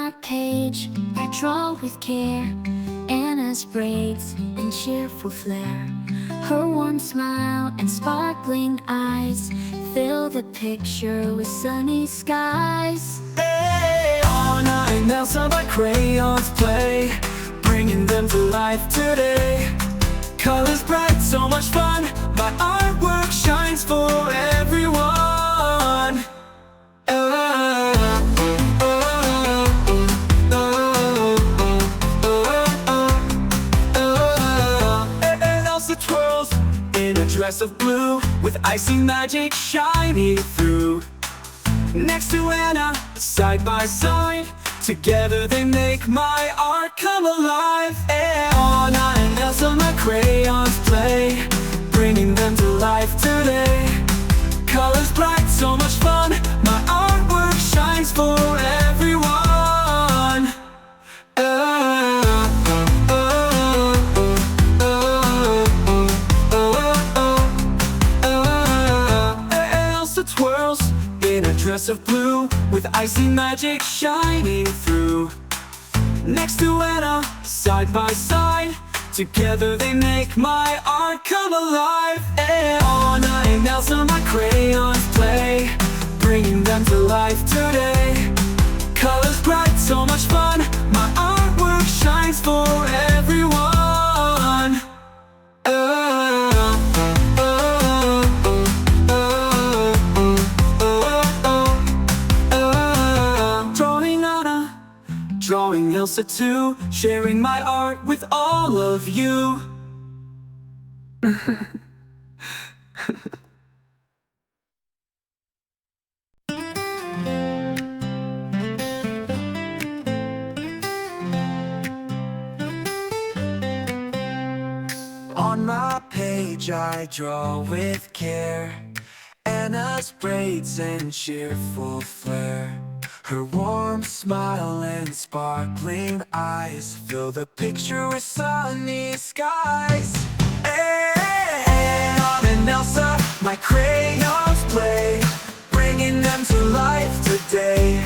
my page, I draw with care Anna's braids and cheerful flair. Her warm smile and sparkling eyes fill the picture with sunny skies. Hey, Anna and Elsa by crayons play, bringing them to life today. Colors bright, so much fun, my artwork shines for everyone. Elsa twirls in a dress of blue, with icy magic shining through. Next to Anna, side by side, together they make my art come alive. Anna and Elsa, my crayons play, bringing them to life today. Colors bright, so much fun, my artwork shines for everyone. Elsa twirls in a dress of blue, with icy magic shining through. Next to Anna, side by side, together they make my art come alive. Anna and Elsa, my crayons play, bringing them to life today. Colors bright, so much fun, my artwork shines for everyone. Drawing Anna, drawing Elsa too, sharing my art with all of you. On my page I draw with care Anna's braids and cheerful flair. Her warm smile and sparkling eyes fill the picture with sunny skies. Anna and Elsa, my crayons play, bringing them to life today.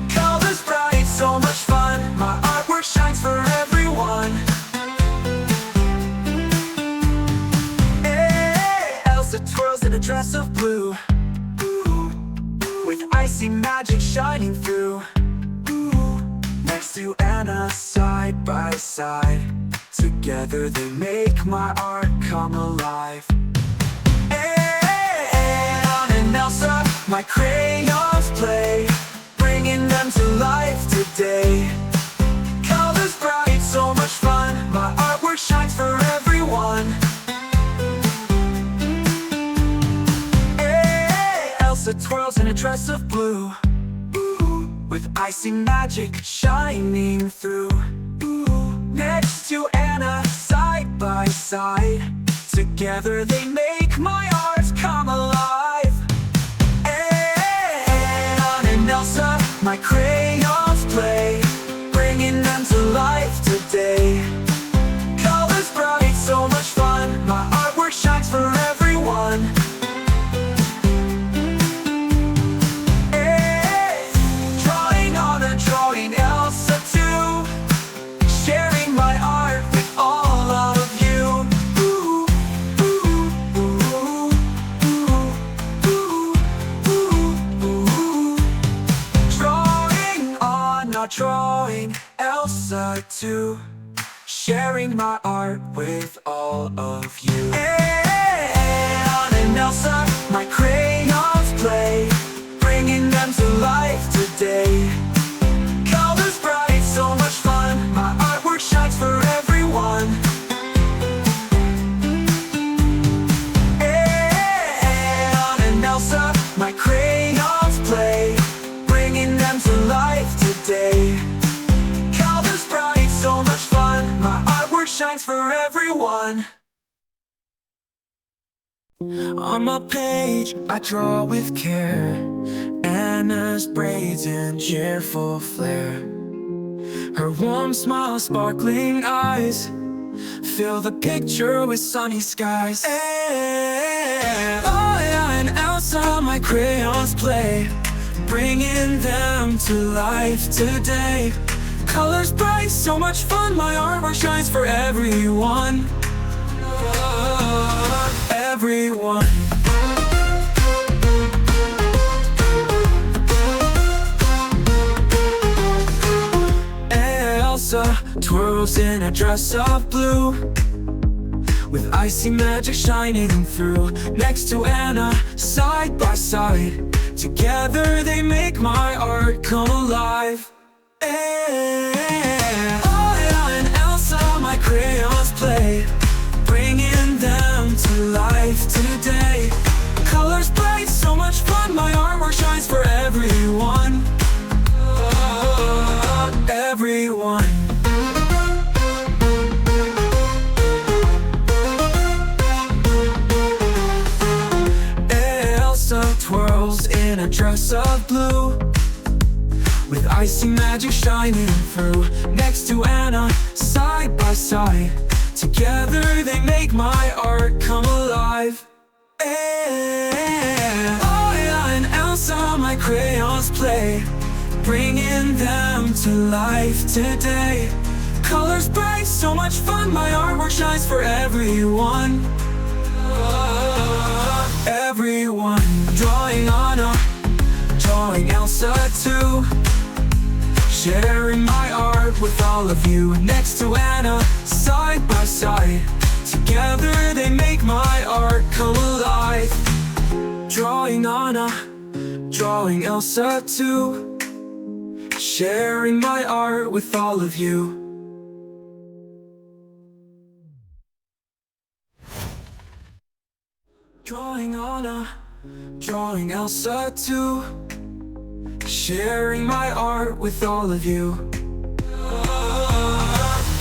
Colors bright, so much fun, my artwork shines for everyone. Elsa twirls in a dress of blue, with icy magic shining through. Next to Anna, side by side, together they make my art come alive. Anna and Elsa, my crayons play, bringing them to life today. Colors bright, so much fun, my artwork shines for everyone. Elsa twirls in a dress of blue, with icy magic shining through. Next to Anna, side by side, together they make my art come alive. Anna and Elsa, my crayons play, bringing them to life today. Colors bright, so much fun, my artwork shines for everyone. Drawing Elsa too, sharing my art with all of you. Drawing Anna, drawing Elsa too, sharing my art with all of you. Anna and Elsa, my crayons play, bringing them to life today. Colors bright, so much fun, my artwork shines for everyone. Anna and Elsa, my crayons play, bringing them to life today. Colors bright, so much fun, my artwork shines for everyone. On my page, I draw with care Anna's braids and cheerful flair. Her warm smile, sparkling eyes fill the picture with sunny skies. Anna and Elsa, my crayons play, bringing them to life today. Colors bright, so much fun, my artwork shines for everyone. Everyone. Elsa twirls in a dress of blue, with icy magic shining through. Next to Anna, side by side, together they make my art come alive. Anna and Elsa, my crayons play, bringing them to life today. Colors bright, so much fun, my artwork shines for everyone. Everyone. Elsa twirls in a dress of blue, with icy magic shining through. Next to Anna, side by side, together they make my art come alive. Anna and Elsa, my crayons play, bringing them to life today. Colors bright, so much fun, my artwork shines for everyone. Everyone. Drawing Anna, drawing Elsa too, sharing my art with all of you. Next to Anna, side by side, together they make my art come alive. Drawing Anna, drawing Elsa too, sharing my art with all of you. Drawing Anna, drawing Elsa too, sharing my art with all of you.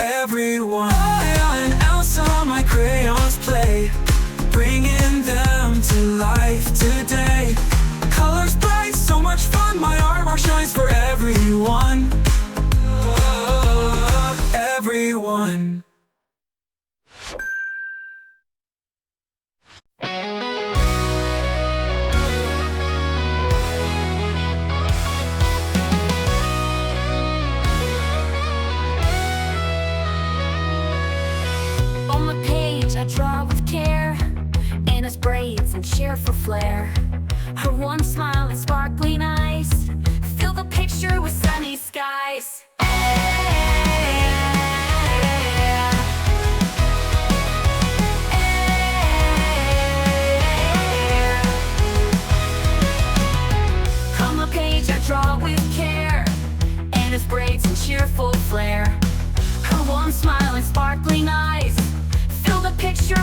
Everyone. Anna and Elsa, my crayons play, bringing them to life today. Colors bright, so much fun, my artwork shines for everyone. Everyone. On the page I draw with care, Anna's braids and cheerful flair. Her warm smile and sparkling eyes fill the picture with sunny skies. On the page I draw with care, Anna's braids and cheerful flair. Her warm smile and sparkling eyes fill the picture